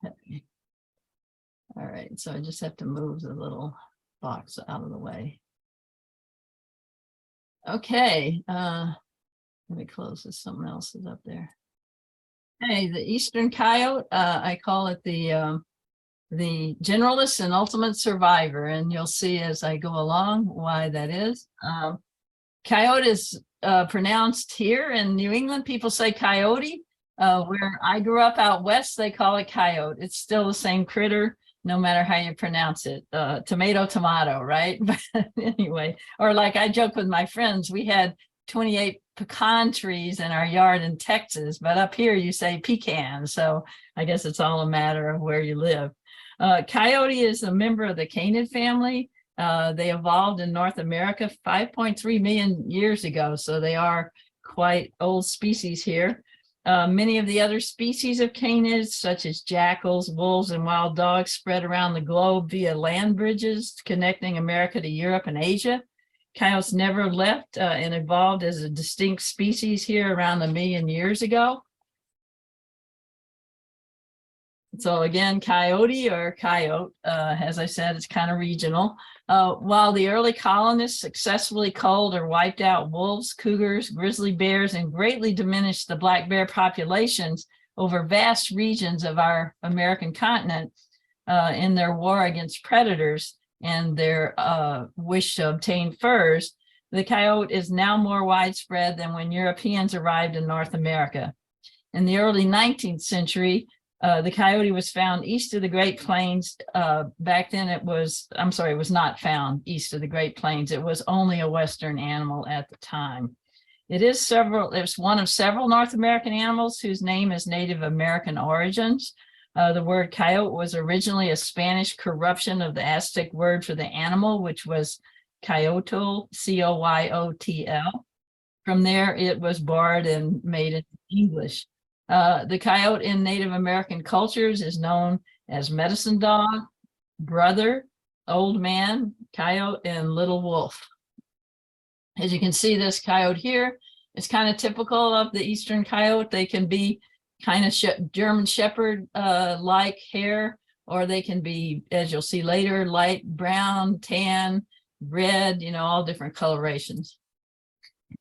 Okay. All right, so I just have to move the little box out of the way. Okay, let me close this. Something else is up there. Hey, the Eastern Coyote, I call it the generalist and ultimate survivor, and you'll see as I go along why that is. Coyote is pronounced here in New England. People say coyote. Where I grew up out west, they call it coyote. It's still the same critter, no matter how you pronounce it. Tomato, tomato, right? But anyway, or like I joke with my friends, we had 28 pecan trees in our yard in Texas, but up here you say pecan. So I guess it's all a matter of where you live. Coyote is a member of the canid family. They evolved in North America 5.3 million years ago, so they are quite old species here. Many of the other species of canids, such as jackals, wolves, and wild dogs, spread around the globe via land bridges connecting America to Europe and Asia. Coyotes never left and evolved as a distinct species here around 1 million years ago. So again, coyote or coyote, as I said, it's kind of regional. While the early colonists successfully culled or wiped out wolves, cougars, grizzly bears, and greatly diminished the black bear populations over vast regions of our American continent in their war against predators and their wish to obtain furs, the coyote is now more widespread than when Europeans arrived in North America. In the early 19th century, the coyote was found east of the Great Plains. Back then it was not found east of the Great Plains. It was only a Western animal at the time. It's one of several North American animals whose name is Native American origins. The word coyote was originally a Spanish corruption of the Aztec word for the animal, which was coyotl, C-O-Y-O-T-L. From there, it was borrowed and made into English. The coyote in Native American cultures is known as medicine dog, brother, old man, coyote, and little wolf. As you can see, this coyote here is kind of typical of the Eastern coyote. They can be kind of German Shepherd like hair, or they can be, as you'll see later, light brown, tan, red, all different colorations.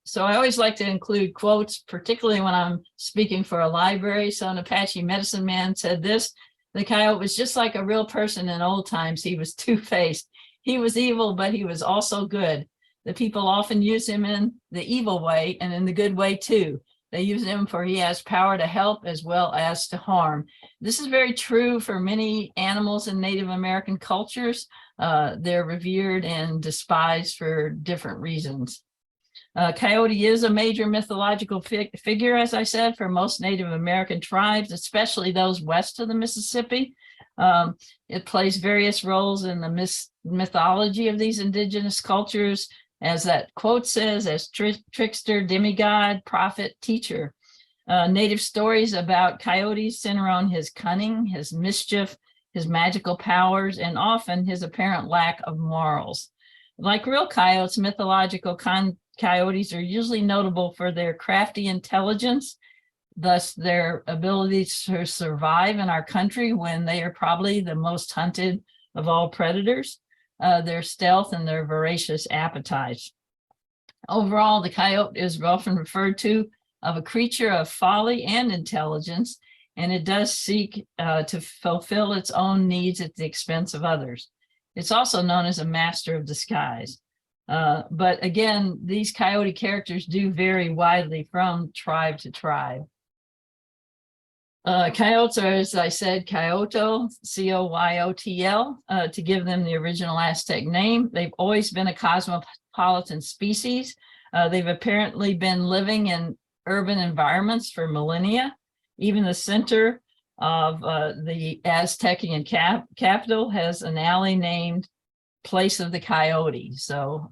So I always like to include quotes, particularly when I'm speaking for a library. So an Apache medicine man said this: the coyote was just like a real person in old times. He was two-faced. He was evil, but he was also good. The people often use him in the evil way and in the good way too. They use him for he has power to help as well as to harm. This is very true for many animals in Native American cultures. They're revered and despised for different reasons. Coyote is a major mythological figure, as I said, for most Native American tribes, especially those west of the Mississippi. It plays various roles in the mythology of these indigenous cultures, as that quote says, as trickster, demigod, prophet, teacher. Native stories about coyotes center on his cunning, his mischief, his magical powers, and often his apparent lack of morals. Like real coyotes, mythological coyotes are usually notable for their crafty intelligence, thus their ability to survive in our country when they are probably the most hunted of all predators, their stealth and their voracious appetites. Overall, the coyote is often referred to of a creature of folly and intelligence, and it does seek to fulfill its own needs at the expense of others. It's also known as a master of disguise. But again, these coyote characters do vary widely from tribe to tribe. Coyotes are, as I said, coyotl, C-O-Y-O-T-L, to give them the original Aztec name. They've always been a cosmopolitan species. They've apparently been living in urban environments for millennia. Even the center of the Aztecian capital has an alley named Place of the Coyote. So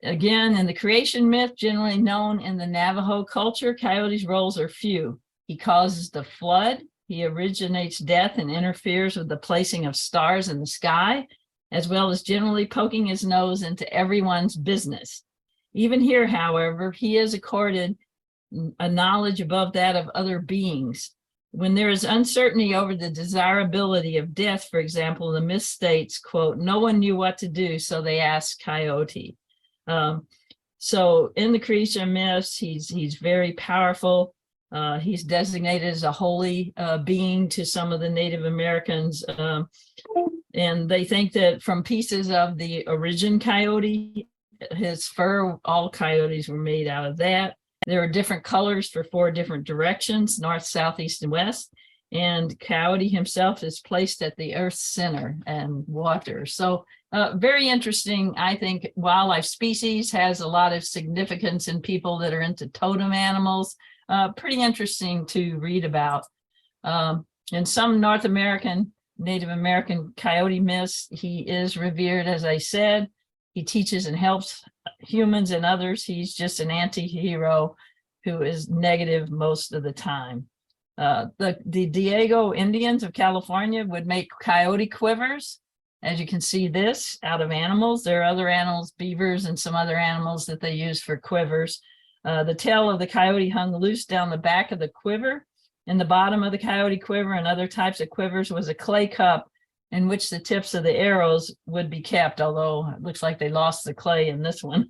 again, in the creation myth, generally known in the Navajo culture, coyote's roles are few. He causes the flood, he originates death and interferes with the placing of stars in the sky, as well as generally poking his nose into everyone's business. Even here, however, he is accorded a knowledge above that of other beings. When there is uncertainty over the desirability of death, for example, the myth states, quote, "No one knew what to do, so they asked Coyote." So in the creation myths, he's very powerful. He's designated as a holy being to some of the Native Americans. And they think that from pieces of the origin coyote, his fur, all coyotes were made out of that. There are different colors for 4 different directions, north, south, east, and west. And Coyote himself is placed at the Earth's center and water. So very interesting. I think wildlife species has a lot of significance in people that are into totem animals. Pretty interesting to read about. In some North American, Native American coyote myths, he is revered, as I said. He teaches and helps humans and others. He's just an anti-hero who is negative most of the time. The Diego Indians of California would make coyote quivers. As you can see this out of animals. There are other animals, beavers and some other animals that they use for quivers. The tail of the coyote hung loose down the back of the quiver. In the bottom of the coyote quiver and other types of quivers was a clay cup in which the tips of the arrows would be kept, although it looks like they lost the clay in this one.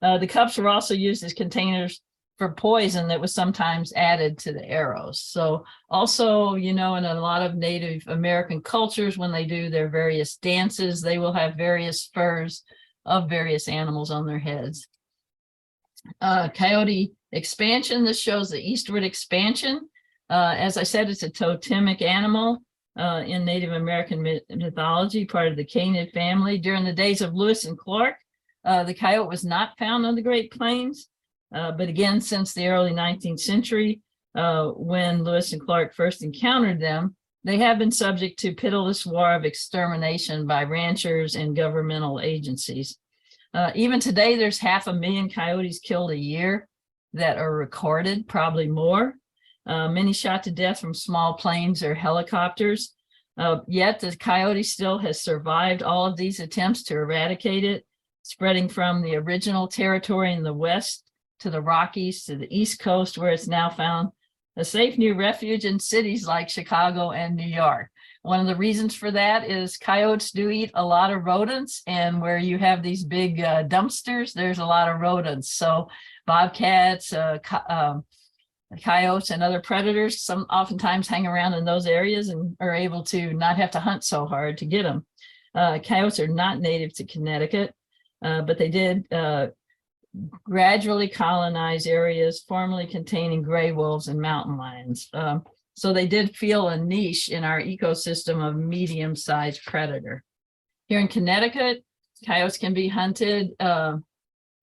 The cups were also used as containers for poison that was sometimes added to the arrows. So also, you know, in a lot of Native American cultures, when they do their various dances, they will have various furs of various animals on their heads. Coyote expansion, this shows the eastward expansion. As I said, it's a totemic animal in Native American mythology, part of the Canis family. During the days of Lewis and Clark, the coyote was not found on the Great Plains. But again, since the early 19th century, when Lewis and Clark first encountered them, they have been subject to pitiless war of extermination by ranchers and governmental agencies. Even today, there's 500,000 coyotes killed a year that are recorded, probably more. Many shot to death from small planes or helicopters. Yet the coyote still has survived all of these attempts to eradicate it, spreading from the original territory in the west to the Rockies, to the East Coast, where it's now found a safe new refuge in cities like Chicago and New York. One of the reasons for that is coyotes do eat a lot of rodents, and where you have these big dumpsters, there's a lot of rodents. So bobcats, coyotes, and other predators, some oftentimes hang around in those areas and are able to not have to hunt so hard to get them. Coyotes are not native to Connecticut, but they did gradually colonize areas formerly containing gray wolves and mountain lions. So they did feel a niche in our ecosystem of medium-sized predator. Here in Connecticut, coyotes can be hunted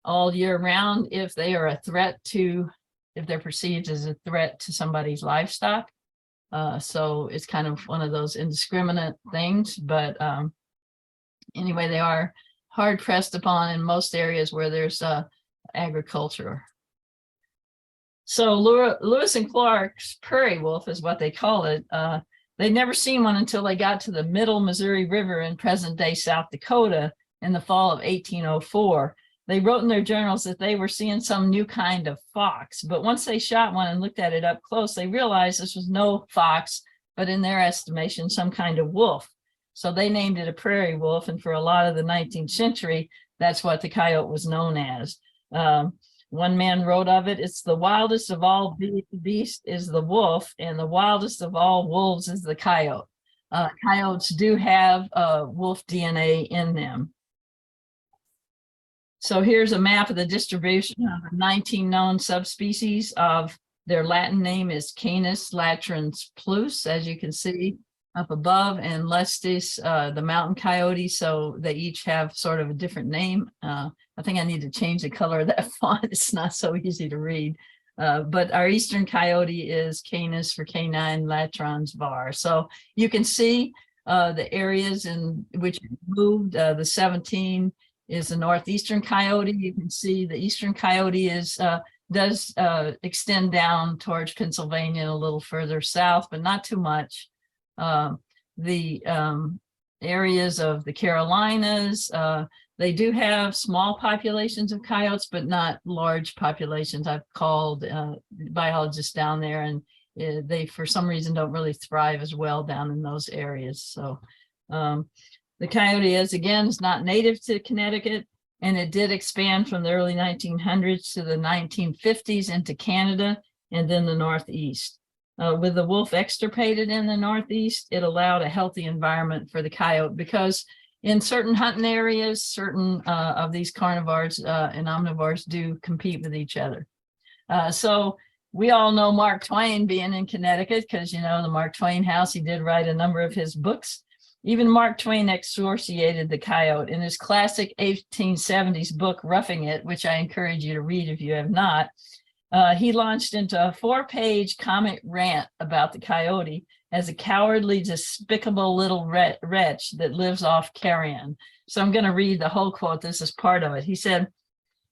all year round if they are a threat to, if they're perceived as a threat to somebody's livestock. So it's kind of one of those indiscriminate things, but anyway, they are hard pressed upon in most areas where there's agriculture. So Lewis and Clark's prairie wolf is what they call it. They'd never seen one until they got to the Middle Missouri River in present-day South Dakota in the fall of 1804. They wrote in their journals that they were seeing some new kind of fox, but once they shot one and looked at it up close, they realized this was no fox, but in their estimation, some kind of wolf. So they named it a prairie wolf, and for a lot of the 19th century, that's what the coyote was known as. One man wrote of it, "It's the wildest of all beasts is the wolf, and the wildest of all wolves is the coyote." Coyotes do have wolf DNA in them. So here's a map of the distribution of the 19 known subspecies. Of their Latin name is Canis latrans plus, as you can see up above, and Lestis, the mountain coyote. So they each have sort of a different name. I think I need to change the color of that font. It's not so easy to read. But our Eastern Coyote is Canis for canine latrans var. So you can see the areas in which it moved. The 17 is the Northeastern Coyote. You can see the Eastern Coyote does extend down towards Pennsylvania a little further south, but not too much. The areas of the Carolinas, they do have small populations of coyotes, but not large populations. I've called biologists down there, and they for some reason don't really thrive as well down in those areas. So the coyote is not native to Connecticut, and it did expand from the early 1900s to the 1950s into Canada and then the Northeast. With the wolf extirpated in the Northeast, it allowed a healthy environment for the coyote, because in certain hunting areas, certain of these carnivores and omnivores do compete with each other. So we all know Mark Twain being in Connecticut, because, you know, the Mark Twain house, he did write a number of his books. Even Mark Twain exorciated the coyote in his classic 1870s book, Roughing It, which I encourage you to read if you have not. He launched into a 4-page comic rant about the coyote as a cowardly, despicable little wretch that lives off carrion. So I'm going to read the whole quote. This is part of it. He said,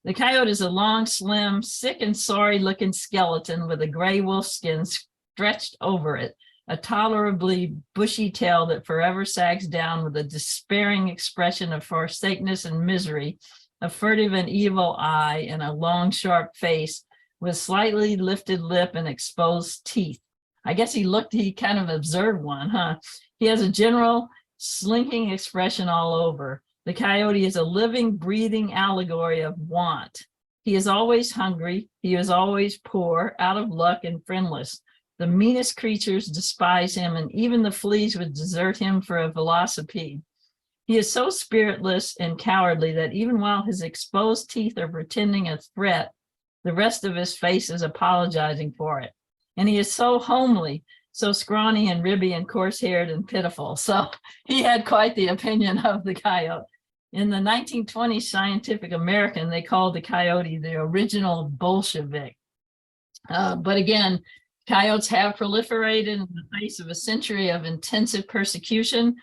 "The coyote is a long, slim, sick and sorry looking skeleton with a gray wolf skin stretched over it, a tolerably bushy tail that forever sags down with a despairing expression of forsakenness and misery, a furtive and evil eye, and a long, sharp face with slightly lifted lip and exposed teeth." I guess he kind of observed one, huh? "He has a general slinking expression all over. The coyote is a living, breathing allegory of want. He is always hungry. He is always poor, out of luck, and friendless. The meanest creatures despise him, and even the fleas would desert him for a velocipede. He is so spiritless and cowardly that even while his exposed teeth are pretending a threat, the rest of his face is apologizing for it. And he is so homely, so scrawny and ribby and coarse-haired and pitiful." So he had quite the opinion of the coyote. In the 1920s Scientific American, they called the coyote the original Bolshevik. But again, coyotes have proliferated in the face of a century of intensive persecution.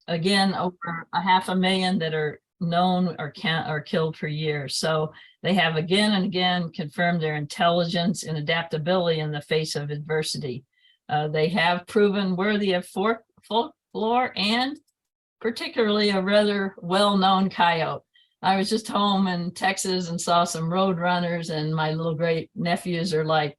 Again, over 500,000 that are known or are killed per year. So they have again and again confirmed their intelligence and adaptability in the face of adversity. They have proven worthy of folklore, and particularly a rather well-known coyote. I was just home in Texas and saw some road runners, and my little great nephews are like,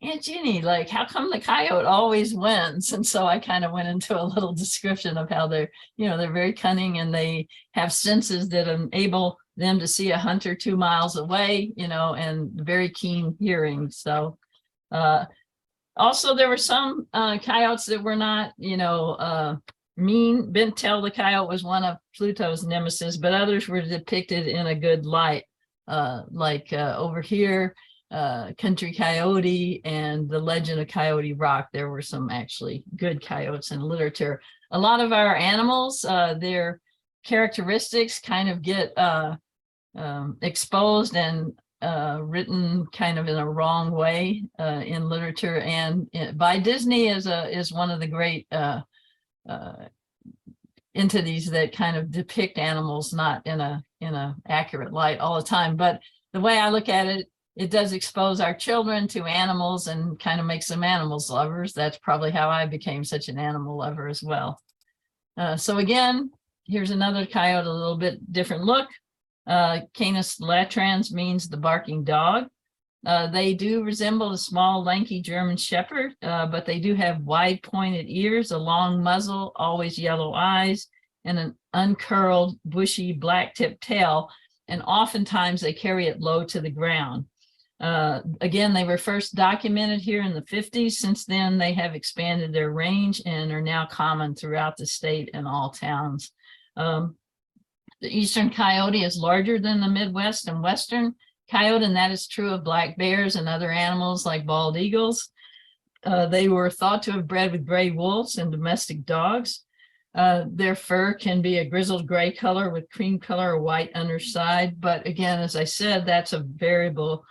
"Aunt Ginny, like, how come the coyote always wins?" And so I kind of went into a little description of how they're, you know, they're very cunning, and they have senses that enable them to see a hunter 2 miles away, you know, and very keen hearing. So also there were some coyotes that were not, you know, mean. Bentel the coyote was one of Pluto's nemesis, but others were depicted in a good light, over here, Country Coyote and the Legend of Coyote Rock. There were some actually good coyotes in literature. A lot of our animals, their characteristics kind of get exposed and written kind of in a wrong way in literature, and by Disney is one of the great entities that kind of depict animals not in a accurate light all the time. But the way I look at it, it does expose our children to animals and kind of makes them animals lovers. That's probably how I became such an animal lover as well. So again, here's another coyote, a little bit different look. Canis latrans means the barking dog. They do resemble a small, lanky German shepherd, but they do have wide pointed ears, a long muzzle, always yellow eyes, and an uncurled, bushy, black-tipped tail. And oftentimes they carry it low to the ground. Again, they were first documented here in the 50s. Since then, they have expanded their range and are now common throughout the state and all towns. The Eastern Coyote is larger than the Midwest and Western Coyote, and that is true of black bears and other animals like bald eagles. They were thought to have bred with gray wolves and domestic dogs. Their fur can be a grizzled gray color with cream color or white underside. But again, as I said, that's a variable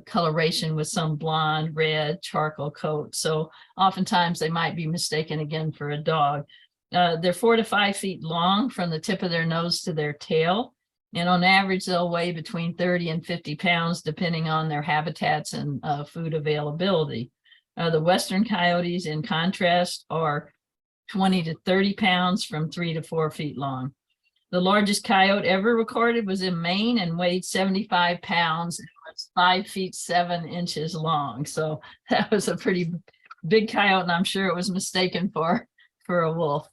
coloration with some blonde, red, charcoal coat. So oftentimes they might be mistaken again for a dog. They're 4 to 5 feet long from the tip of their nose to their tail. And on average, they'll weigh between 30 and 50 pounds, depending on their habitats and food availability. The Western coyotes, in contrast, are 20 to 30 pounds from 3 to 4 feet long. The largest coyote ever recorded was in Maine and weighed 75 pounds and was 5 feet 7 inches long. So that was a pretty big coyote, and I'm sure it was mistaken for a wolf.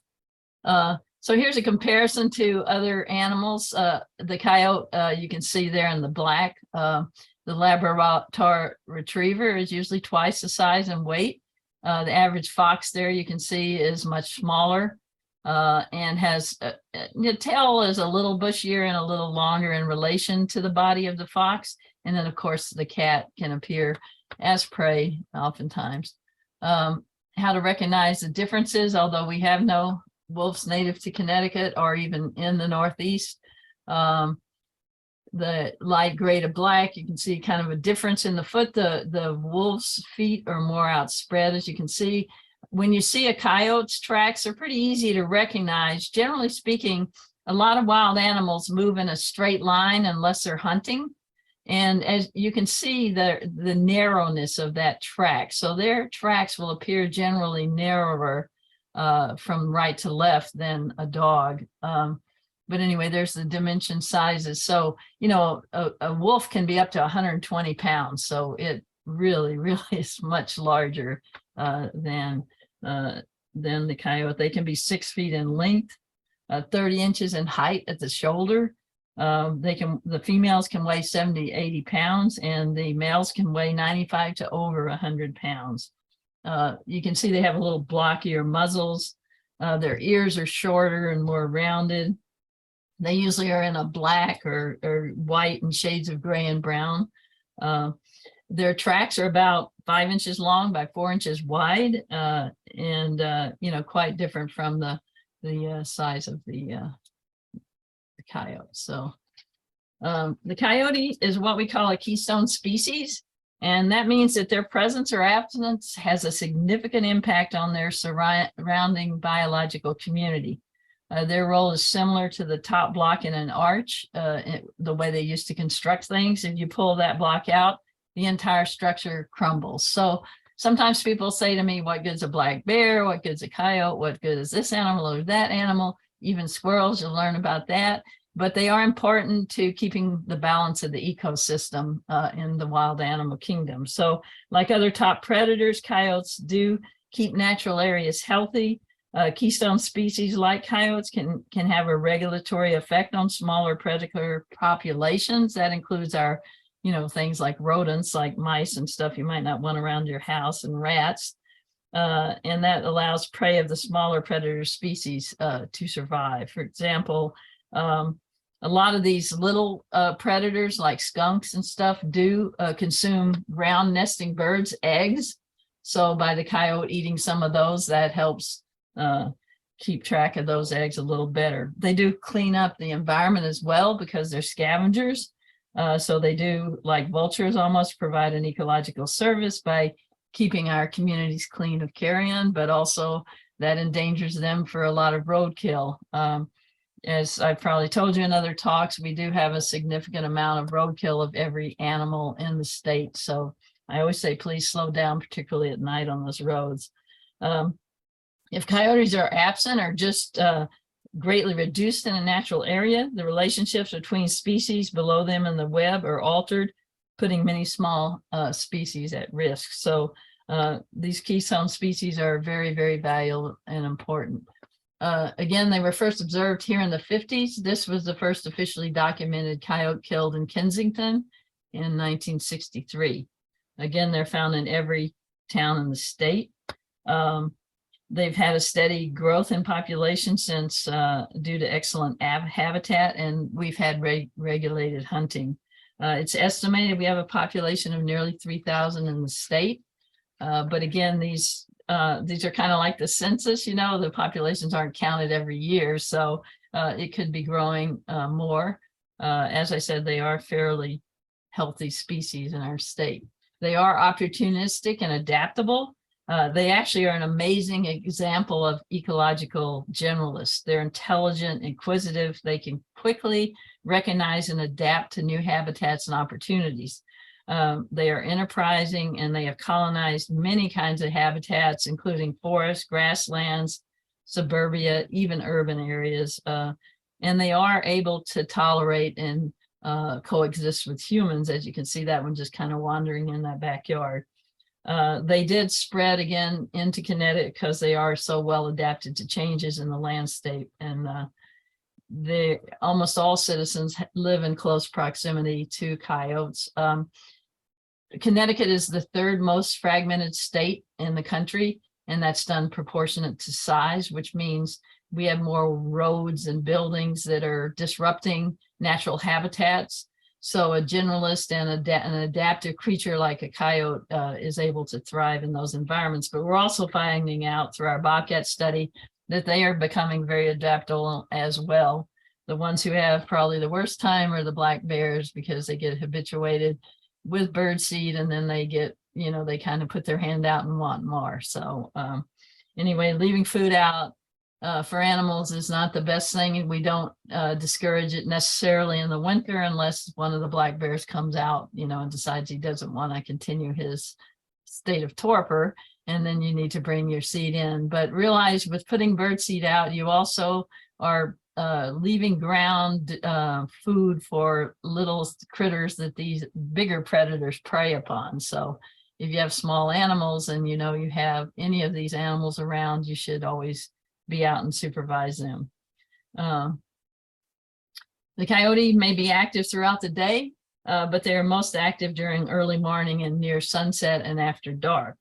So here's a comparison to other animals. The coyote, you can see there in the black. The Labrador retriever is usually twice the size and weight. The average fox there, you can see, is much smaller and has the tail is a little bushier and a little longer in relation to the body of the fox. And then, of course, the cat can appear as prey oftentimes. How to recognize the differences, although we have no wolves native to Connecticut or even in the Northeast. The light gray to black, you can see kind of a difference in the foot. The wolf's feet are more outspread, as you can see. When you see a coyote's tracks, they're pretty easy to recognize. Generally speaking, a lot of wild animals move in a straight line unless they're hunting. And as you can see, the narrowness of that track. So their tracks will appear generally narrower from right to left than a dog. But anyway, there's the dimension sizes. So, you know, a wolf can be up to 120 pounds. So it really, really is much larger than the coyote. They can be 6 feet in length, 30 inches in height at the shoulder. The females can weigh 70, 80 pounds, and the males can weigh 95 to over 100 pounds. You can see they have a little blockier muzzles. Their ears are shorter and more rounded. They usually are in a black or white and shades of gray and brown. Their tracks are about 5 inches long by 4 inches wide, and you know, quite different from the size of the coyote. So the coyote is what we call a keystone species, and that means that their presence or absence has a significant impact on their surrounding biological community. Their role is similar to the top block in an arch, the way they used to construct things. If you pull that block out, the entire structure crumbles. So sometimes people say to me, what good's a black bear? What good's a coyote? What good is this animal or that animal? Even squirrels, you'll learn about that. But they are important to keeping the balance of the ecosystem in the wild animal kingdom. So like other top predators, coyotes do keep natural areas healthy. Keystone species like coyotes can have a regulatory effect on smaller predator populations. That includes our, you know, things like rodents, like mice and stuff you might not want around your house, and rats. And that allows prey of the smaller predator species to survive. For example, a lot of these little predators like skunks and stuff do consume ground nesting birds' eggs. So by the coyote eating some of those, that helps keep track of those eggs a little better. They do clean up the environment as well because they're scavengers. So they do, like vultures almost, provide an ecological service by keeping our communities clean of carrion, but also that endangers them for a lot of roadkill. As I probably told you in other talks, we do have a significant amount of roadkill of every animal in the state. So I always say, please slow down, particularly at night on those roads. If coyotes are absent or just greatly reduced in a natural area, the relationships between species below them in the web are altered, putting many small species at risk. So these keystone species are very, very valuable and important. Again, they were first observed here in the 50s. This was the first officially documented coyote killed in Kensington in 1963. Again, they're found in every town in the state. They've had a steady growth in population since due to excellent habitat, and we've had regulated hunting. It's estimated we have a population of nearly 3,000 in the state. But again, these are kind of like the census, you know, the populations aren't counted every year, so it could be growing more. As I said, they are fairly healthy species in our state. They are opportunistic and adaptable. They actually are an amazing example of ecological generalists. They're intelligent, inquisitive. They can quickly recognize and adapt to new habitats and opportunities. They are enterprising, and they have colonized many kinds of habitats, including forests, grasslands, suburbia, even urban areas. And they are able to tolerate and coexist with humans, as you can see that one just kind of wandering in that backyard. They did spread again into Connecticut because they are so well adapted to changes in the landscape, and almost all citizens live in close proximity to coyotes. Connecticut is the third most fragmented state in the country, and that's done proportionate to size, which means we have more roads and buildings that are disrupting natural habitats. So a generalist and an adaptive creature like a coyote is able to thrive in those environments. But we're also finding out through our bobcat study that they are becoming very adaptable as well. The ones who have probably the worst time are the black bears, because they get habituated with bird seed, and then they get, they kind of put their hand out and want more. So anyway, leaving food out for animals is not the best thing, and we don't discourage it necessarily in the winter unless one of the black bears comes out, and decides he doesn't want to continue his state of torpor, and then you need to bring your seed in. But realize with putting bird seed out, you also are leaving ground food for little critters that these bigger predators prey upon. So if you have small animals and you have any of these animals around, you should always be out and supervise them. The coyote may be active throughout the day, but they are most active during early morning and near sunset and after dark.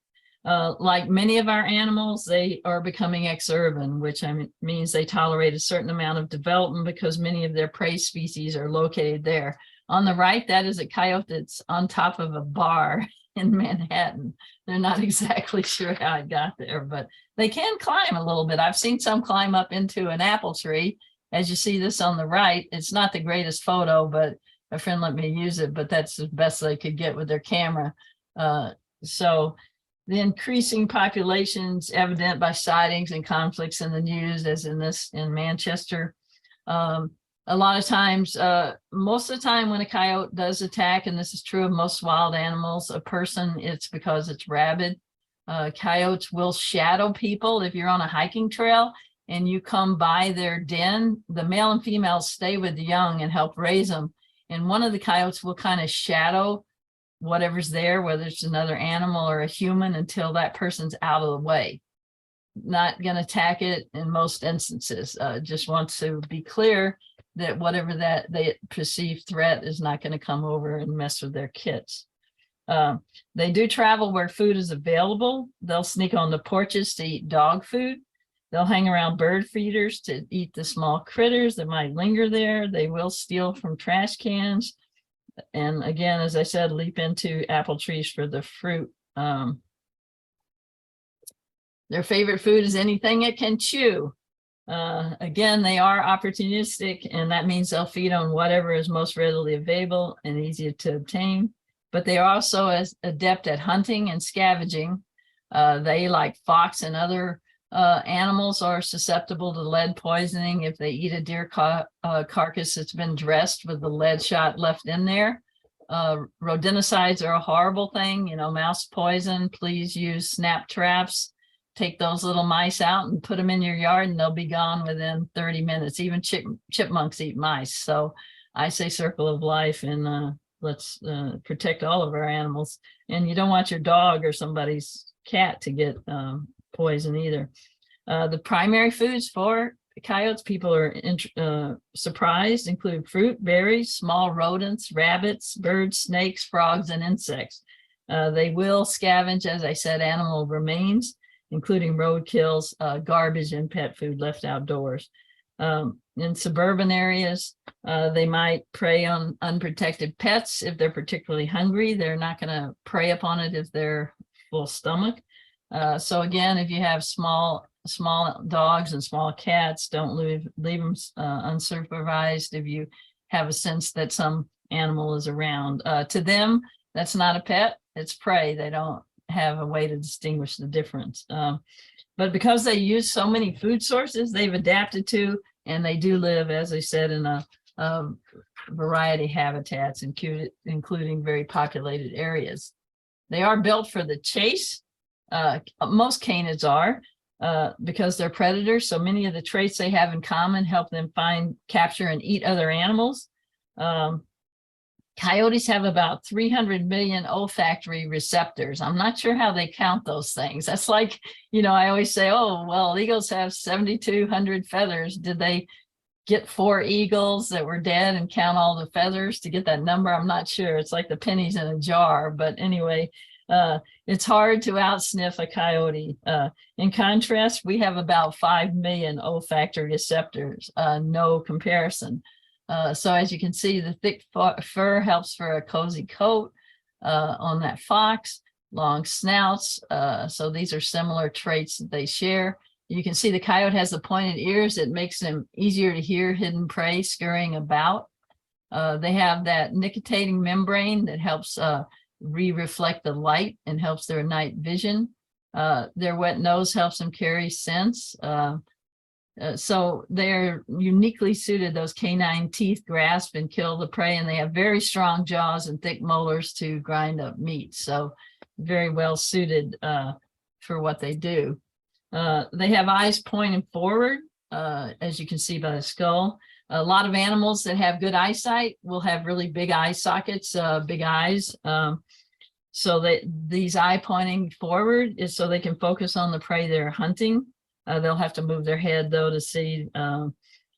Like many of our animals, they are becoming exurban, which means they tolerate a certain amount of development because many of their prey species are located there. On the right, that is a coyote that's on top of a bar in Manhattan. They're not exactly sure how it got there, but they can climb a little bit. I've seen some climb up into an apple tree. As you see this on the right, it's not the greatest photo, but a friend let me use it, but that's the best they could get with their camera. So the increasing populations evident by sightings and conflicts in the news, as in Manchester. A lot of times, most of the time when a coyote does attack, and this is true of most wild animals, a person, it's because it's rabid. Coyotes will shadow people. If you're on a hiking trail and you come by their den, the male and females stay with the young and help raise them. And one of the coyotes will kind of shadow whatever's there, whether it's another animal or a human, until that person's out of the way. Not going to attack it in most instances. Just wants to be clear that whatever that they perceive threat is not going to come over and mess with their kits. They do travel where food is available. They'll sneak on the porches to eat dog food. They'll hang around bird feeders to eat the small critters that might linger there. They will steal from trash cans. And again, as I said, leap into apple trees for the fruit. Their favorite food is anything it can chew. Again, they are opportunistic, and that means they'll feed on whatever is most readily available and easier to obtain. But they are also as adept at hunting and scavenging. They, like fox and other animals, are susceptible to lead poisoning if they eat a deer carcass that's been dressed with the lead shot left in there. Rodenticides are a horrible thing, mouse poison. Please use snap traps. Take those little mice out and put them in your yard, and they'll be gone within 30 minutes. Even chipmunks eat mice. So I say circle of life, and let's protect all of our animals. And you don't want your dog or somebody's cat to get poison either. The primary foods for coyotes, people are surprised, include fruit, berries, small rodents, rabbits, birds, snakes, frogs, and insects. They will scavenge, as I said, animal remains, including roadkills, garbage, and pet food left outdoors. In suburban areas, they might prey on unprotected pets if they're particularly hungry. They're not going to prey upon it if they're full stomach. So again, if you have small dogs and small cats, don't leave them unsupervised if you have a sense that some animal is around. To them, that's not a pet, it's prey. They don't have a way to distinguish the difference. But because they use so many food sources, they've adapted to, and they do live, as I said, in a variety of habitats, including very populated areas. They are built for the chase. Most canids are, because they're predators. So many of the traits they have in common help them find, capture, and eat other animals. Coyotes have about 300 million olfactory receptors. I'm not sure how they count those things. That's like, I always say, oh, well, eagles have 7,200 feathers. Did they get 4 eagles that were dead and count all the feathers to get that number? I'm not sure. It's like the pennies in a jar. But anyway, it's hard to outsniff a coyote. In contrast, we have about 5 million olfactory receptors, no comparison. So as you can see, the thick fur helps for a cozy coat on that fox, long snouts. So these are similar traits that they share. You can see the coyote has the pointed ears. It makes them easier to hear hidden prey scurrying about. They have that nictitating membrane that helps reflect the light and helps their night vision. Their wet nose helps them carry scents. So they're uniquely suited. Those canine teeth grasp and kill the prey, and they have very strong jaws and thick molars to grind up meat. So very well suited for what they do. They have eyes pointing forward, as you can see by the skull. A lot of animals that have good eyesight will have really big eye sockets, big eyes. So that these eye pointing forward is so they can focus on the prey they're hunting. They'll have to move their head though to see,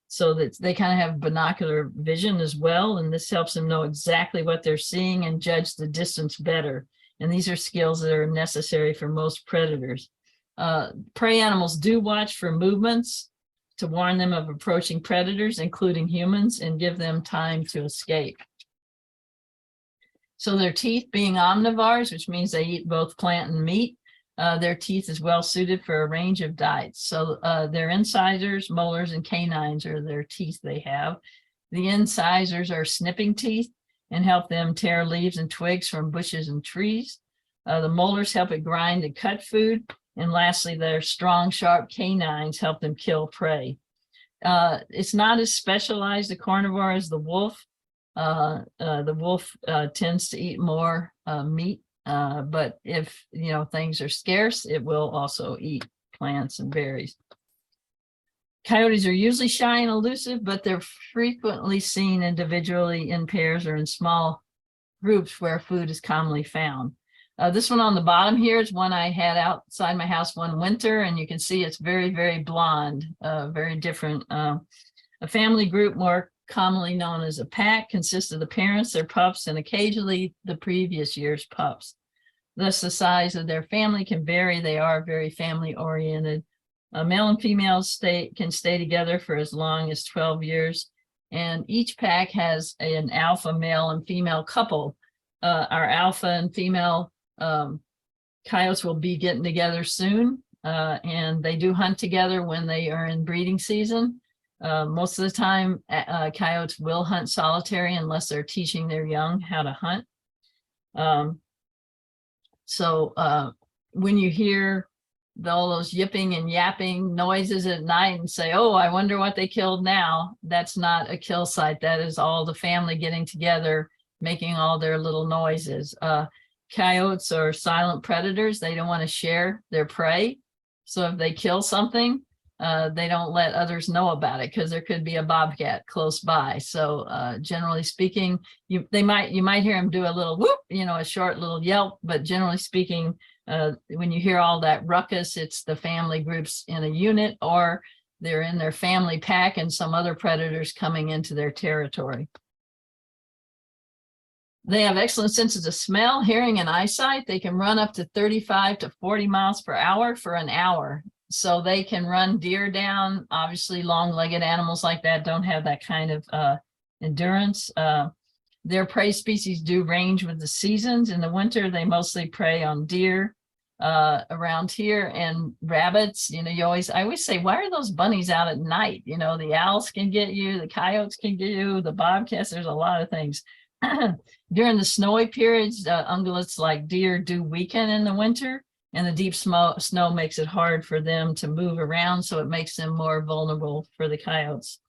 so that they kind of have binocular vision as well. And this helps them know exactly what they're seeing and judge the distance better. And these are skills that are necessary for most predators. Prey animals do watch for movements to warn them of approaching predators, including humans, and give them time to escape. So their teeth being omnivores, which means they eat both plant and meat, their teeth is well suited for a range of diets. So their incisors, molars, and canines are their teeth they have. The incisors are snipping teeth and help them tear leaves and twigs from bushes and trees. The molars help it grind and cut food. And lastly, their strong, sharp canines help them kill prey. It's not as specialized a carnivore as the wolf. The wolf tends to eat more meat. But if, things are scarce, it will also eat plants and berries. Coyotes are usually shy and elusive, but they're frequently seen individually in pairs or in small groups where food is commonly found. This one on the bottom here is one I had outside my house one winter, and you can see it's very, very blonde, very different. A family group, more commonly known as a pack, consists of the parents, their pups, and occasionally the previous year's pups. Thus, the size of their family can vary. They are very family oriented. Male and females can stay together for as long as 12 years. And each pack has an alpha male and female couple. Our alpha and female coyotes will be getting together soon. And they do hunt together when they are in breeding season. Most of the time, coyotes will hunt solitary unless they're teaching their young how to hunt. So when you hear all those yipping and yapping noises at night and say, oh, I wonder what they killed now, that's not a kill site. That is all the family getting together, making all their little noises. Coyotes are silent predators. They don't want to share their prey. So if they kill something, they don't let others know about it because there could be a bobcat close by. So generally speaking, you might hear them do a little whoop, a short little yelp, but generally speaking, when you hear all that ruckus, it's the family groups in a unit, or they're in their family pack and some other predators coming into their territory. They have excellent senses of smell, hearing, and eyesight. They can run up to 35 to 40 miles per hour for an hour. So they can run deer down. Obviously, long-legged animals like that don't have that kind of endurance. Their prey species do range with the seasons. In the winter, they mostly prey on deer around here and rabbits. I always say, why are those bunnies out at night? The owls can get you, the coyotes can get you, the bobcats, there's a lot of things. During the snowy periods, ungulates like deer do weaken in the winter, and the deep snow makes it hard for them to move around, so it makes them more vulnerable for the coyotes.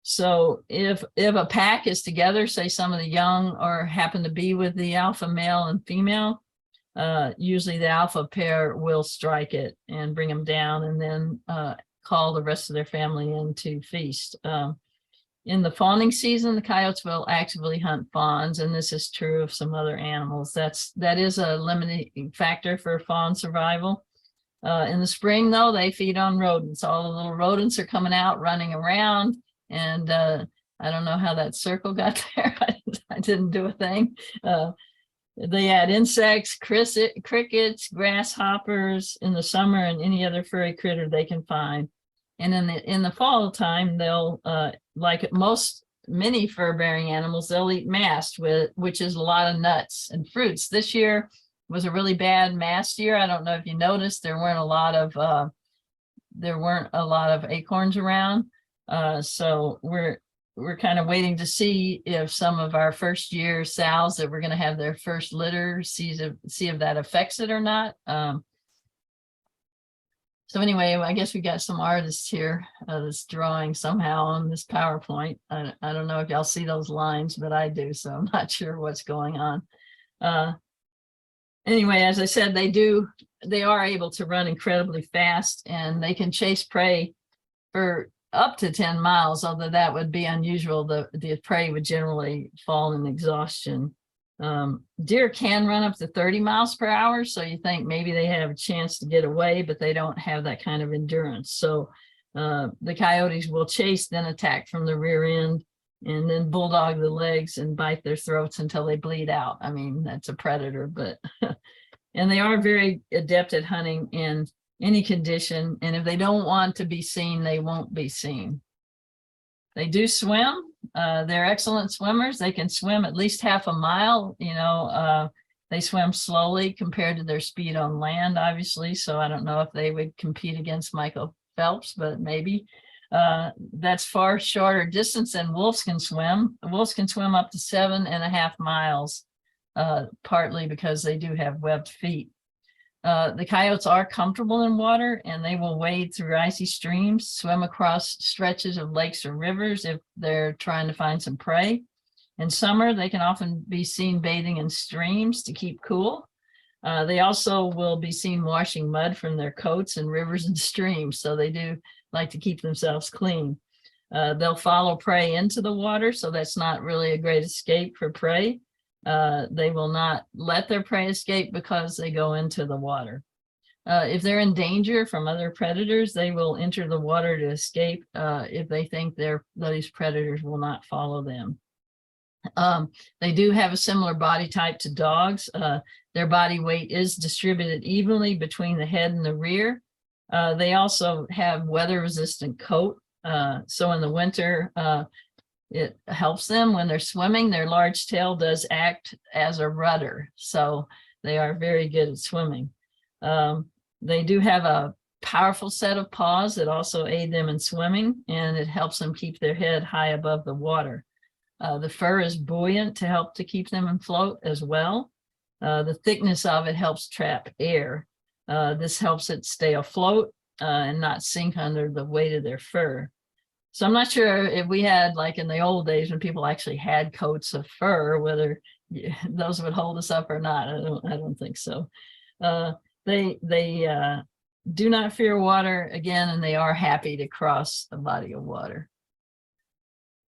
So if a pack is together, say some of the young or happen to be with the alpha male and female, usually the alpha pair will strike it and bring them down, and then call the rest of their family in to feast. In the fawning season, the coyotes will actively hunt fawns, and this is true of some other animals. That is a limiting factor for fawn survival. In the spring, though, they feed on rodents. All the little rodents are coming out, running around, and I don't know how that circle got there. I didn't do a thing. They add insects, crickets, grasshoppers in the summer, and any other furry critter they can find. And in the fall time, they'll, like many fur-bearing animals, they'll eat mast, which is a lot of nuts and fruits. This year was a really bad mast year. I don't know if you noticed, there weren't a lot of acorns around. So we're kind of waiting to see if some of our first year sows that we're going to have their first litter, see if that affects it or not. So anyway, I guess we got some artists here that's drawing somehow on this PowerPoint. I don't know if y'all see those lines, but I do, so I'm not sure what's going on. Anyway, as I said, they are able to run incredibly fast, and they can chase prey for up to 10 miles, although that would be unusual. The prey would generally fall in exhaustion. Deer can run up to 30 miles per hour, so you think maybe they have a chance to get away, but they don't have that kind of endurance. So the coyotes will chase, then attack from the rear end, and then bulldog the legs and bite their throats until they bleed out. I mean, that's a predator, but and they are very adept at hunting in any condition, and if they don't want to be seen, they won't be seen. They do swim. They're excellent swimmers. They can swim at least half a mile. They swim slowly compared to their speed on land, obviously. So I don't know if they would compete against Michael Phelps, but maybe. That's far shorter distance than wolves can swim. Wolves can swim up to 7.5 miles, partly because they do have webbed feet. The coyotes are comfortable in water, and they will wade through icy streams, swim across stretches of lakes or rivers if they're trying to find some prey. In summer, they can often be seen bathing in streams to keep cool. They also will be seen washing mud from their coats in rivers and streams, so they do like to keep themselves clean. They'll follow prey into the water, so that's not really a great escape for prey. They will not let their prey escape because they go into the water. If they're in danger from other predators, they will enter the water to escape if they think those predators will not follow them. They do have a similar body type to dogs. Their body weight is distributed evenly between the head and the rear. They also have weather-resistant coat. So in the winter, it helps them when they're swimming. Their large tail does act as a rudder, so they are very good at swimming. They do have a powerful set of paws that also aid them in swimming, and it helps them keep their head high above the water. The fur is buoyant to help to keep them afloat as well. The thickness of it helps trap air. This helps it stay afloat and not sink under the weight of their fur. So I'm not sure if we had, like in the old days when people actually had coats of fur, whether those would hold us up or not. I don't think so. They do not fear water, again, and they are happy to cross a body of water.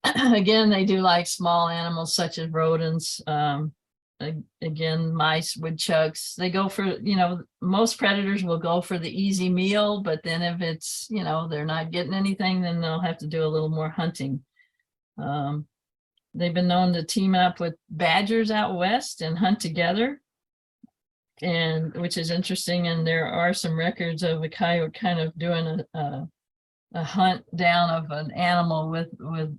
Again, they do like small animals such as rodents. Again, mice, woodchucks, they go for, most predators will go for the easy meal, but then if it's, they're not getting anything, then they'll have to do a little more hunting. They've been known to team up with badgers out west and hunt together, and which is interesting. And there are some records of a coyote kind of doing a hunt down of an animal with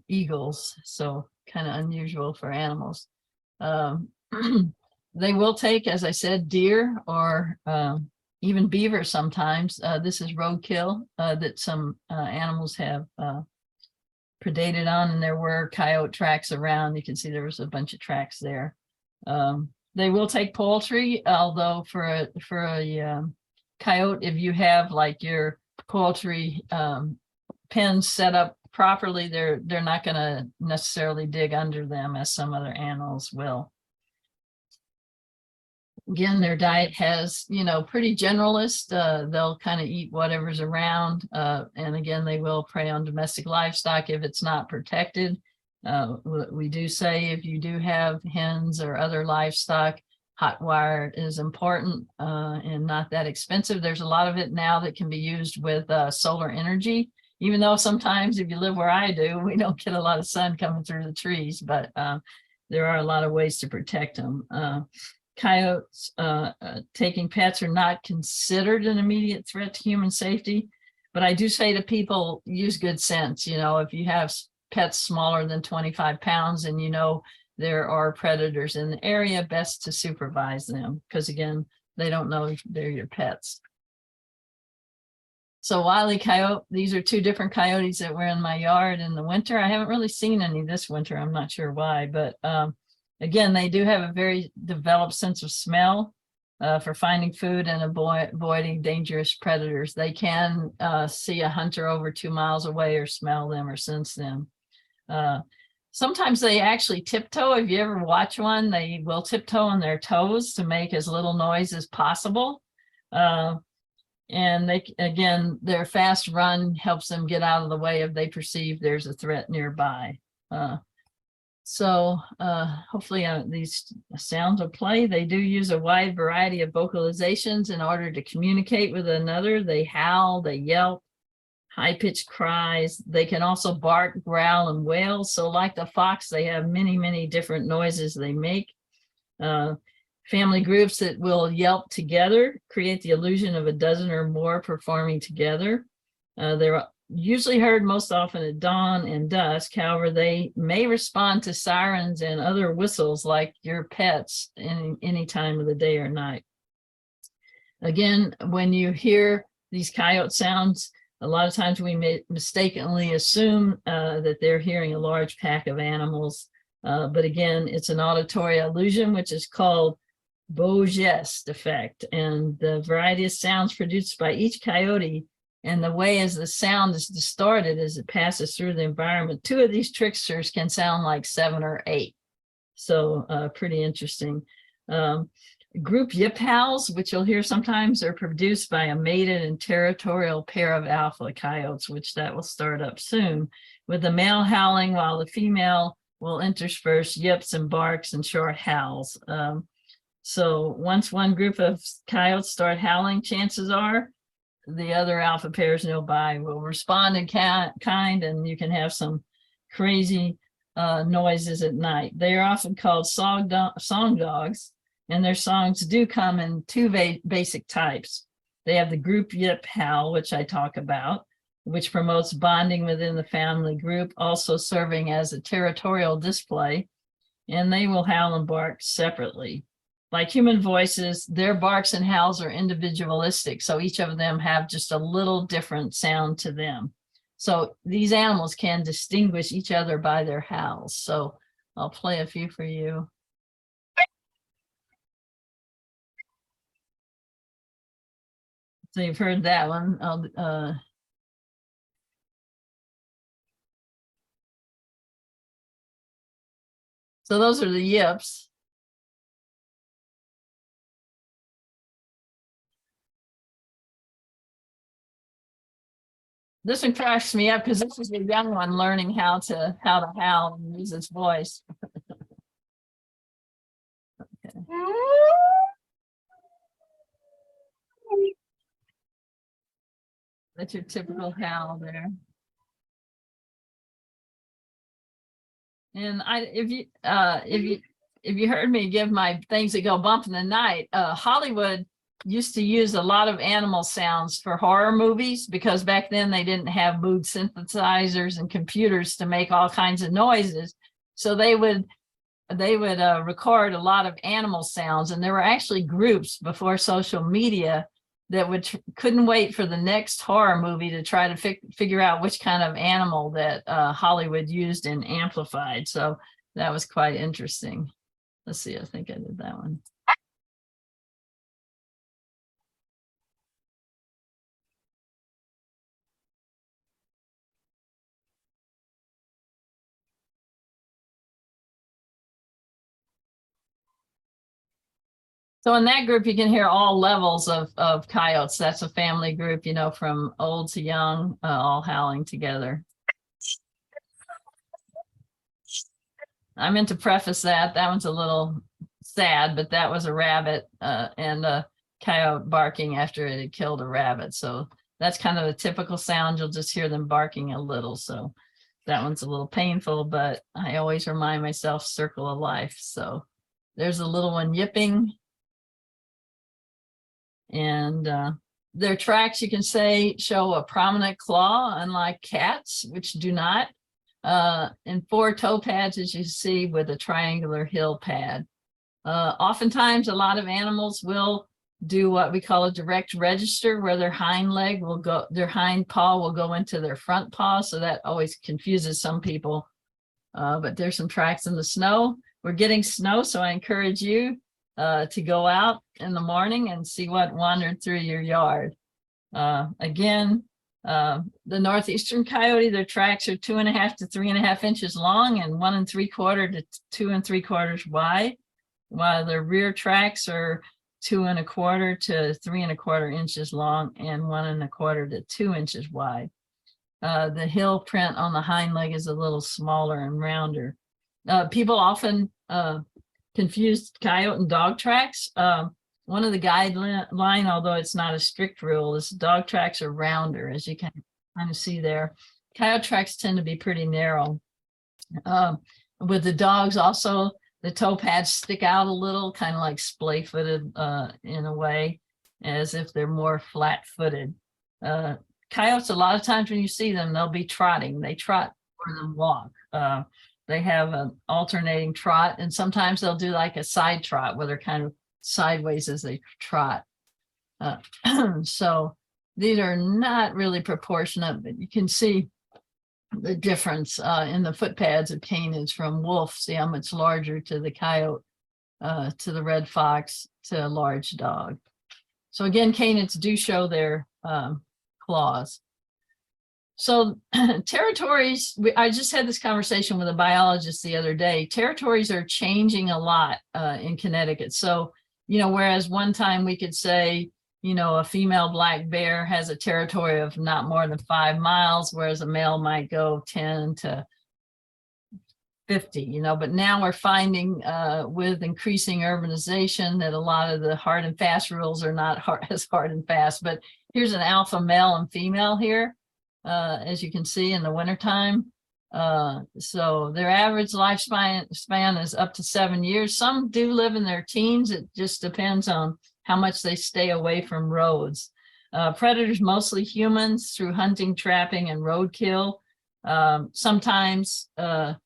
eagles. So kind of unusual for animals. They will take, as I said, deer or even beaver sometimes. This is roadkill that some animals have predated on, and there were coyote tracks around. You can see there was a bunch of tracks there. They will take poultry, although for a coyote, if you have like your poultry pens set up properly, they're not going to necessarily dig under them as some other animals will. Again, their diet has, pretty generalist. They'll kind of eat whatever's around. And again, they will prey on domestic livestock if it's not protected. We do say if you do have hens or other livestock, hot wire is important and not that expensive. There's a lot of it now that can be used with solar energy, even though sometimes if you live where I do, we don't get a lot of sun coming through the trees, but there are a lot of ways to protect them. Coyotes taking pets are not considered an immediate threat to human safety, but I do say to people, use good sense. If you have pets smaller than 25 pounds and there are predators in the area, best to supervise them because again, they don't know if they're your pets. So Wily Coyote, these are two different coyotes that were in my yard in the winter. I haven't really seen any this winter. I'm not sure why, but again, they do have a very developed sense of smell for finding food and avoiding dangerous predators. They can see a hunter over 2 miles away or smell them or sense them. Sometimes they actually tiptoe. If you ever watch one, they will tiptoe on their toes to make as little noise as possible. And their fast run helps them get out of the way if they perceive there's a threat nearby. Hopefully these sounds will play. They do use a wide variety of vocalizations in order to communicate with another. They howl, they yelp, high-pitched cries. They can also bark, growl, and wail. So like the fox, they have many, many different noises they make. Family groups that will yelp together create the illusion of a dozen or more performing together. They're usually heard most often at dawn and dusk. However, they may respond to sirens and other whistles like your pets any time of the day or night. Again, when you hear these coyote sounds, a lot of times we may mistakenly assume that they're hearing a large pack of animals. But again, it's an auditory illusion, which is called beau geste effect. And the variety of sounds produced by each coyote and the way as the sound is distorted as it passes through the environment, two of these tricksters can sound like 7 or 8. So pretty interesting. Group yip howls, which you'll hear sometimes, are produced by a mated and territorial pair of alpha coyotes, which that will start up soon, with the male howling while the female will intersperse yips and barks and short howls. So once one group of coyotes start howling, chances are the other alpha pairs nearby will respond in kind, and you can have some crazy noises at night. They are often called song dogs, and their songs do come in two basic types. They have the group yip howl, which I talk about, which promotes bonding within the family group, also serving as a territorial display, and they will howl and bark separately. Like human voices, their barks and howls are individualistic, so each of them have just a little different sound to them. So these animals can distinguish each other by their howls. So I'll play a few for you. So you've heard that one. So those are the yips. This one cracks me up because this is a young one learning how to howl and use its voice. Okay. That's your typical howl there. And if you heard me give my things that go bump in the night, Hollywood used to use a lot of animal sounds for horror movies because back then they didn't have mood synthesizers and computers to make all kinds of noises. So they would record a lot of animal sounds, and there were actually groups before social media that couldn't wait for the next horror movie to try to figure out which kind of animal that Hollywood used and amplified. So that was quite interesting. Let's see, I think I did that one. So in that group, you can hear all levels of coyotes. That's a family group, you know, from old to young, all howling together. I meant to preface that. That one's a little sad, but that was a rabbit and a coyote barking after it had killed a rabbit. So that's kind of a typical sound. You'll just hear them barking a little. So that one's a little painful, but I always remind myself, circle of life. So there's a little one yipping. And their tracks, you can say, show a prominent claw, unlike cats, which do not. And 4 toe pads, as you see, with a triangular heel pad. Oftentimes, a lot of animals will do what we call a direct register, where their hind leg will go, their hind paw will go into their front paw. So that always confuses some people. But there's some tracks in the snow. We're getting snow, so I encourage you to go out in the morning and see what wandered through your yard. Again, the northeastern coyote, their tracks are 2.5 to 3.5 inches long and 1 3/4 to 2 3/4 wide, while their rear tracks are 2 1/4 to 3 1/4 inches long and 1 1/4 to 2 inches wide. The heel print on the hind leg is a little smaller and rounder. People often confused coyote and dog tracks. One of the guideline, although it's not a strict rule, is dog tracks are rounder, as you can kind of see there. Coyote tracks tend to be pretty narrow. With the dogs also, the toe pads stick out a little, kind of like splay-footed in a way, as if they're more flat-footed. Coyotes, a lot of times when you see them, they'll be trotting. They trot more than walk. They have an alternating trot, and sometimes they'll do like a side trot where they're kind of sideways as they trot. So these are not really proportionate, but you can see the difference in the foot pads of canids from wolf. See how much larger to the coyote, to the red fox, to a large dog. So again, canids do show their claws. So territories, I just had this conversation with a biologist the other day. Territories are changing a lot in Connecticut. So, you know, whereas one time we could say, you know, a female black bear has a territory of not more than 5 miles, whereas a male might go 10 to 50, you know, but now we're finding with increasing urbanization that a lot of the hard and fast rules are not as hard and fast. But here's an alpha male and female here. As you can see in the wintertime. So their average lifespan is up to 7 years. Some do live in their teens. It just depends on how much they stay away from roads. Predators, mostly humans, through hunting, trapping, and roadkill. Sometimes a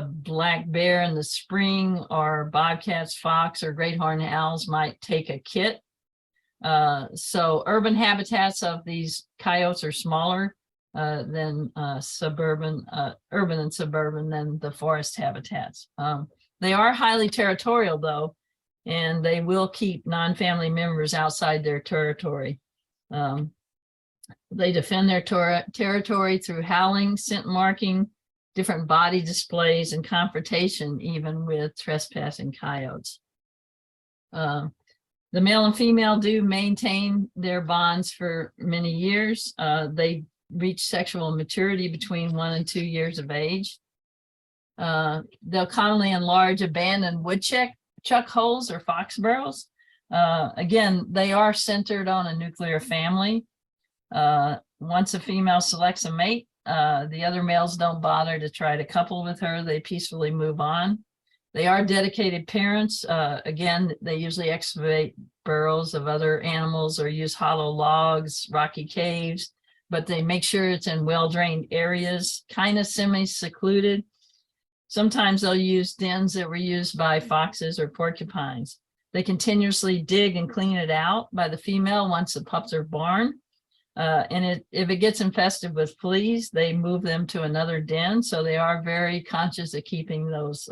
black bear in the spring, or bobcats, fox, or great horned owls might take a kit. So urban habitats of these coyotes are smaller than urban and suburban than the forest habitats. They are highly territorial though, and they will keep non-family members outside their territory. They defend their territory through howling, scent marking, different body displays, and confrontation, even with trespassing coyotes. The male and female do maintain their bonds for many years. They reach sexual maturity between 1 and 2 years of age. They'll commonly enlarge abandoned woodchuck holes or fox burrows. Again, they are centered on a nuclear family. Once a female selects a mate, the other males don't bother to try to couple with her. They peacefully move on. They are dedicated parents. Again, they usually excavate burrows of other animals or use hollow logs, rocky caves, but they make sure it's in well-drained areas, kind of semi-secluded. Sometimes they'll use dens that were used by foxes or porcupines. They continuously dig and clean it out by the female once the pups are born. And if it gets infested with fleas, they move them to another den. So they are very conscious of keeping those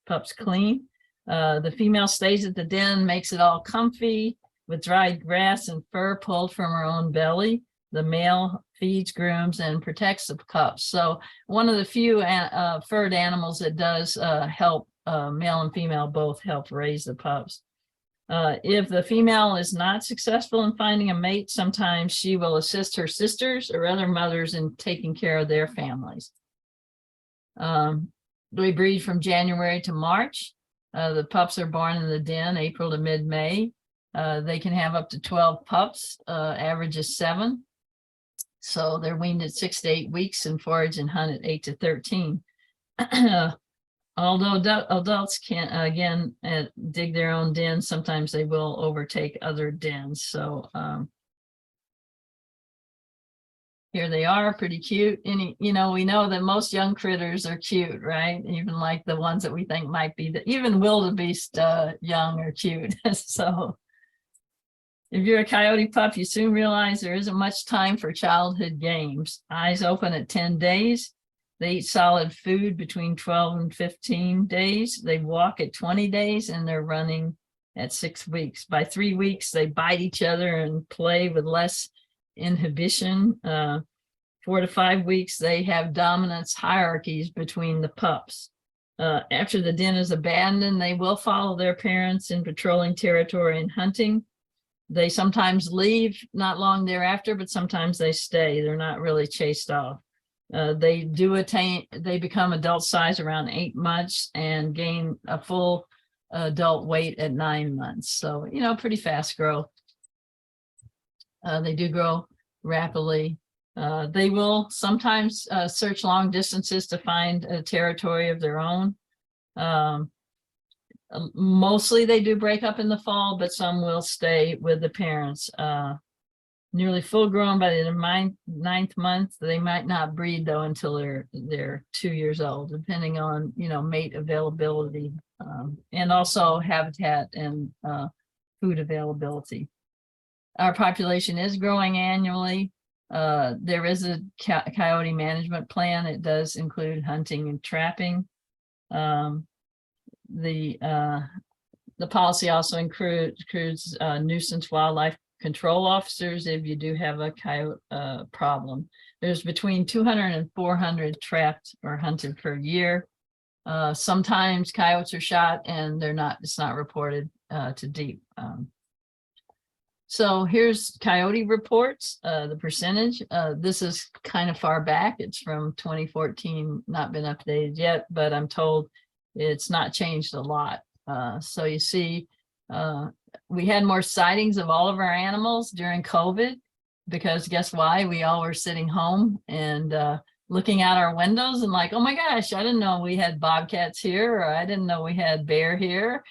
pups clean. The female stays at the den, makes it all comfy with dried grass and fur pulled from her own belly. The male feeds, grooms, and protects the pups. So one of the few furred animals that does help male and female both help raise the pups. If the female is not successful in finding a mate, sometimes she will assist her sisters or other mothers in taking care of their families. We breed from January to March. The pups are born in the den April to mid-May. They can have up to 12 pups, average is 7. So they're weaned at 6 to 8 weeks and forage and hunt at 8 to 13. Although adults can, again, dig their own dens, sometimes they will overtake other dens. So here they are, pretty cute. We know that most young critters are cute, right? Even like the ones that we think might be, even wildebeest young are cute. So if you're a coyote pup, you soon realize there isn't much time for childhood games. Eyes open at 10 days. They eat solid food between 12 and 15 days. They walk at 20 days and they're running at 6 weeks. By 3 weeks, they bite each other and play with less inhibition. 4 to 5 weeks, they have dominance hierarchies between the pups. After the den is abandoned, they will follow their parents in patrolling territory and hunting. They sometimes leave not long thereafter, but sometimes they stay. They're not really chased off. They become adult size around 8 months and gain a full adult weight at 9 months. So, pretty fast growth. They do grow rapidly. They will sometimes search long distances to find a territory of their own. Mostly they do break up in the fall, but some will stay with the parents. Nearly full grown by the 9th month. They might not breed though until they're 2 years old, depending on mate availability and also habitat and food availability. Our population is growing annually. There is a coyote management plan. It does include hunting and trapping. The policy also includes nuisance wildlife control officers if you do have a coyote problem. There's between 200 and 400 trapped or hunted per year. Sometimes coyotes are shot and it's not reported to deep. So here's coyote reports, the percentage. This is kind of far back. It's from 2014, not been updated yet, but I'm told it's not changed a lot. So you see, we had more sightings of all of our animals during COVID because guess why? We all were sitting home and looking out our windows and like, oh my gosh, I didn't know we had bobcats here, or I didn't know we had bear here.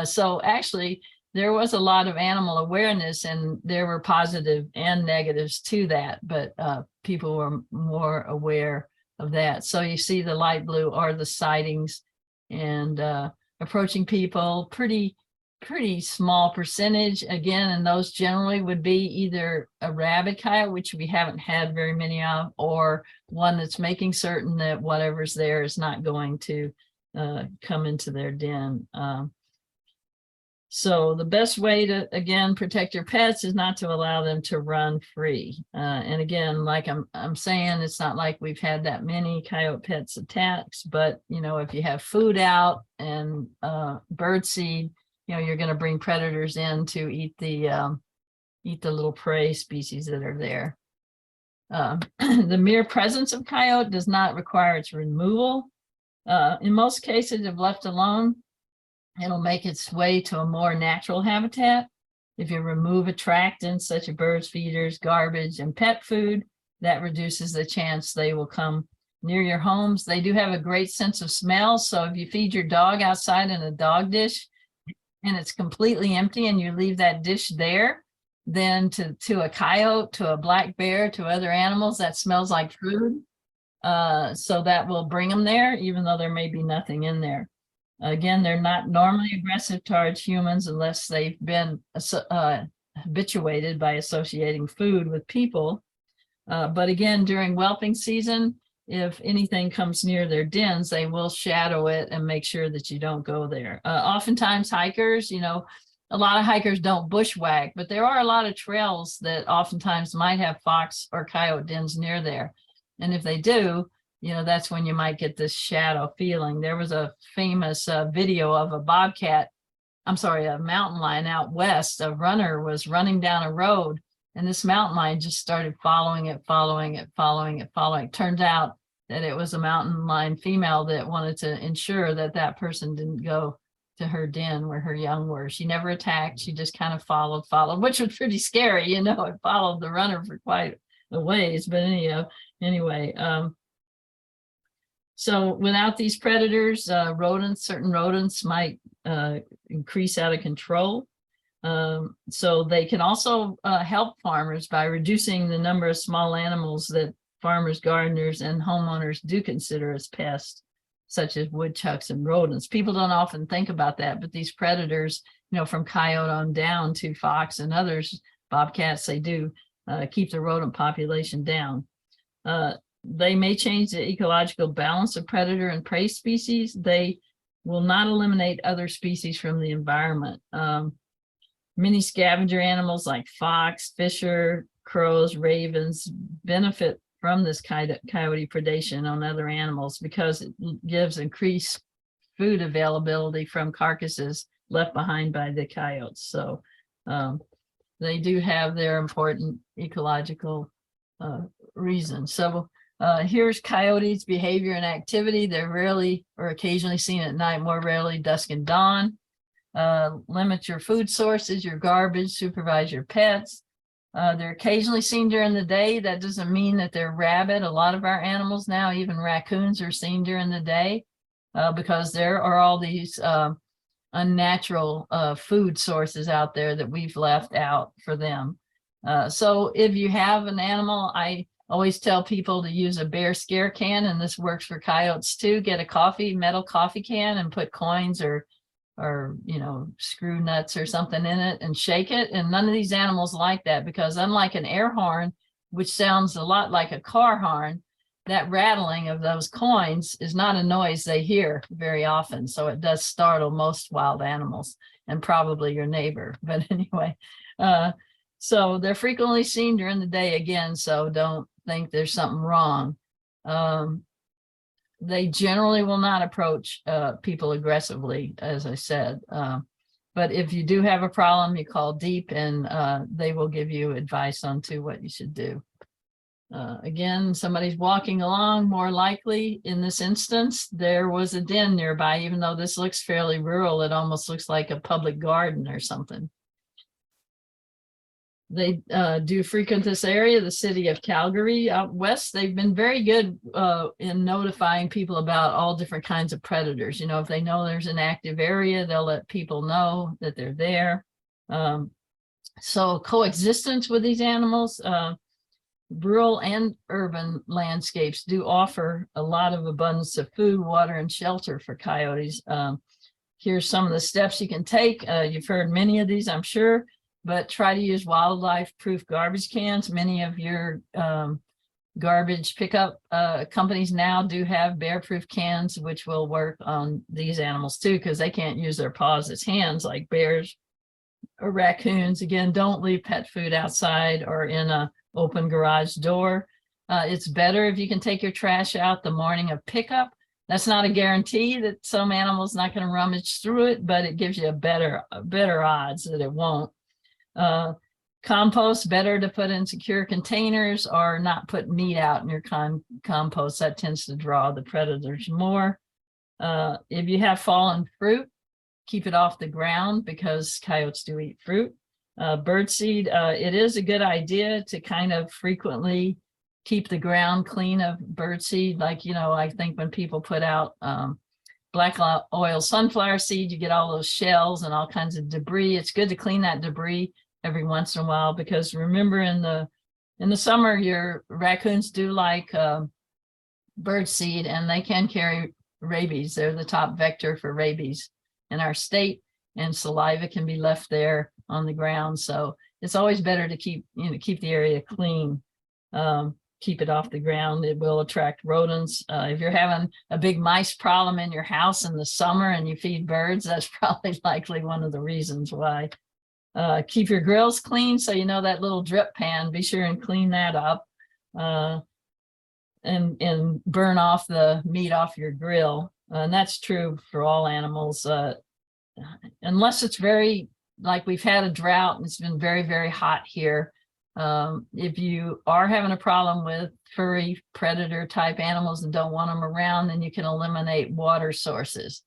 So actually, there was a lot of animal awareness and there were positive and negatives to that, but people were more aware of that. So you see the light blue are the sightings and approaching people, pretty small percentage again, and those generally would be either a rabid coyote, which we haven't had very many of, or one that's making certain that whatever's there is not going to come into their den. So the best way to, again, protect your pets is not to allow them to run free. And again, like I'm saying, it's not like we've had that many coyote pets attacks, but if you have food out and bird seed, you're going to bring predators in to eat the little prey species that are there. The mere presence of coyote does not require its removal. In most cases, if left alone, it'll make its way to a more natural habitat. If you remove attractants such as birds, feeders, garbage, and pet food, that reduces the chance they will come near your homes. They do have a great sense of smell. So if you feed your dog outside in a dog dish and it's completely empty and you leave that dish there, then to a coyote, to a black bear, to other animals, that smells like food. So that will bring them there, even though there may be nothing in there. Again, they're not normally aggressive towards humans unless they've been habituated by associating food with people. But again, during whelping season, if anything comes near their dens, they will shadow it and make sure that you don't go there. Oftentimes hikers, a lot of hikers don't bushwhack, but there are a lot of trails that oftentimes might have fox or coyote dens near there. And if they do, that's when you might get this shadow feeling. There was a famous video of a bobcat I'm sorry, a mountain lion out west. A runner was running down a road, and this mountain lion just started following it, following it, following it, following it. Turns out that it was a mountain lion female that wanted to ensure that that person didn't go to her den where her young were. She never attacked. She just kind of followed, which was pretty scary. You know, it followed the runner for quite a ways. But anyway, so without these predators, certain rodents might increase out of control. So they can also help farmers by reducing the number of small animals that farmers, gardeners, and homeowners do consider as pests, such as woodchucks and rodents. People don't often think about that, but these predators, you know, from coyote on down to fox and others, bobcats, they do keep the rodent population down. They may change the ecological balance of predator and prey species. They will not eliminate other species from the environment. Many scavenger animals like fox, fisher, crows, ravens benefit from this coyote predation on other animals because it gives increased food availability from carcasses left behind by the coyotes. So they do have their important ecological reasons. So here's coyotes' behavior and activity. They're rarely or occasionally seen at night, more rarely dusk and dawn. Limit your food sources, your garbage, supervise your pets. They're occasionally seen during the day. That doesn't mean that they're rabid. A lot of our animals now, even raccoons, are seen during the day because there are all these unnatural food sources out there that we've left out for them. So if you have an animal, I always tell people to use a bear scare can, and this works for coyotes too. Get a metal coffee can and put coins or you know, screw nuts or something in it and shake it. And none of these animals like that, because unlike an air horn, which sounds a lot like a car horn, that rattling of those coins is not a noise they hear very often. So it does startle most wild animals and probably your neighbor. But anyway, so they're frequently seen during the day again, so don't think there's something wrong. They generally will not approach people aggressively, as I said. But if you do have a problem, you call deep and they will give you advice on to what you should do. Again, somebody's walking along, more likely in this instance, there was a den nearby. Even though this looks fairly rural, it almost looks like a public garden or something. They do frequent this area, the city of Calgary out west. They've been very good in notifying people about all different kinds of predators. You know, if they know there's an active area, they'll let people know that they're there. So coexistence with these animals, rural and urban landscapes do offer a lot of abundance of food, water, and shelter for coyotes. Here's some of the steps you can take. You've heard many of these, I'm sure. But try to use wildlife-proof garbage cans. Many of your garbage pickup companies now do have bear-proof cans, which will work on these animals too, because they can't use their paws as hands like bears or raccoons. Again, don't leave pet food outside or in an open garage door. It's better if you can take your trash out the morning of pickup. That's not a guarantee that some animal's not going to rummage through it, but it gives you a better odds that it won't. Compost, better to put in secure containers or not put meat out in your compost. That tends to draw the predators more. If you have fallen fruit, keep it off the ground because coyotes do eat fruit. Birdseed, it is a good idea to kind of frequently keep the ground clean of birdseed. Like, you know, I think when people put out black oil sunflower seed, you get all those shells and all kinds of debris. It's good to clean that debris every once in a while, because remember in the summer, your raccoons do like bird seed, and they can carry rabies. They're the top vector for rabies in our state, and saliva can be left there on the ground. So it's always better to keep the area clean. Keep it off the ground. It will attract rodents. If you're having a big mice problem in your house in the summer and you feed birds, that's probably likely one of the reasons why. Keep your grills clean. So you know that little drip pan, be sure and clean that up and burn off the meat off your grill. And that's true for all animals. unless it's very, like we've had a drought and it's been very, very hot here. If you are having a problem with furry predator type animals and don't want them around, then you can eliminate water sources,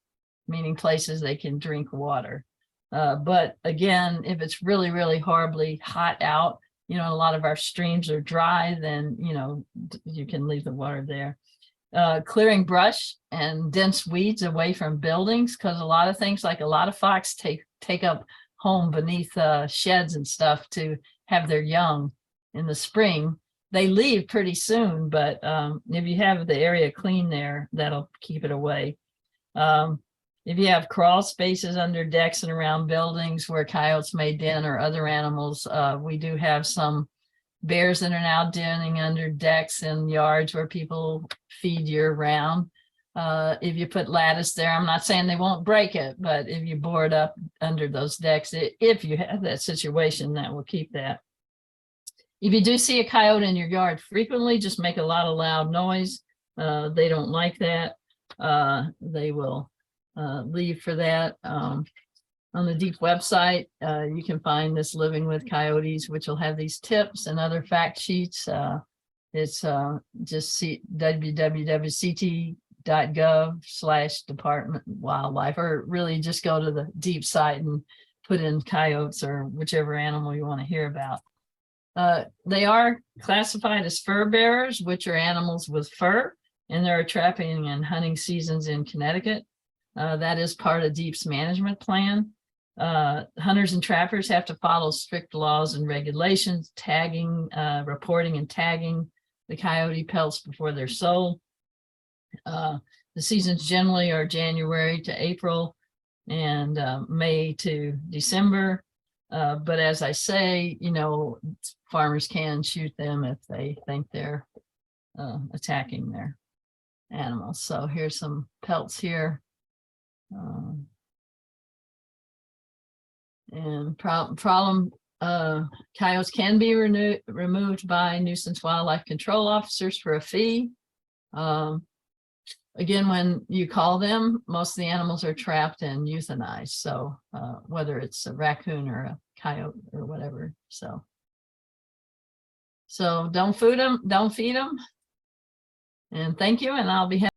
meaning places they can drink water. But again, if it's really, really horribly hot out, you know, a lot of our streams are dry, then, you know, you can leave the water there. Clearing brush and dense weeds away from buildings, because a lot of things, like a lot of fox take up home beneath sheds and stuff to have their young in the spring. They leave pretty soon, but if you have the area clean there, that'll keep it away. If you have crawl spaces under decks and around buildings where coyotes may den or other animals, we do have some bears that are now denning under decks and yards where people feed year round. If you put lattice there, I'm not saying they won't break it, but if you board up under those decks, if you have that situation, that will keep that. If you do see a coyote in your yard frequently, just make a lot of loud noise. They don't like that. They will leave for that. On the Deep website, you can find this Living with Coyotes, which will have these tips and other fact sheets. It's just www.ct.gov/Department Wildlife, or really just go to the Deep site and put in coyotes or whichever animal you want to hear about. They are classified as fur bearers, which are animals with fur, and there are trapping and hunting seasons in Connecticut. That is part of Deep's management plan. Hunters and trappers have to follow strict laws and regulations, tagging, reporting and tagging the coyote pelts before they're sold. The seasons generally are January to April and May to December. But as I say, you know, farmers can shoot them if they think they're attacking their animals. So here's some pelts here. And problem, coyotes can be removed by nuisance wildlife control officers for a fee. Again, when you call them, most of the animals are trapped and euthanized. So whether it's a raccoon or a coyote or whatever. So don't feed them. And thank you. And I'll be happy.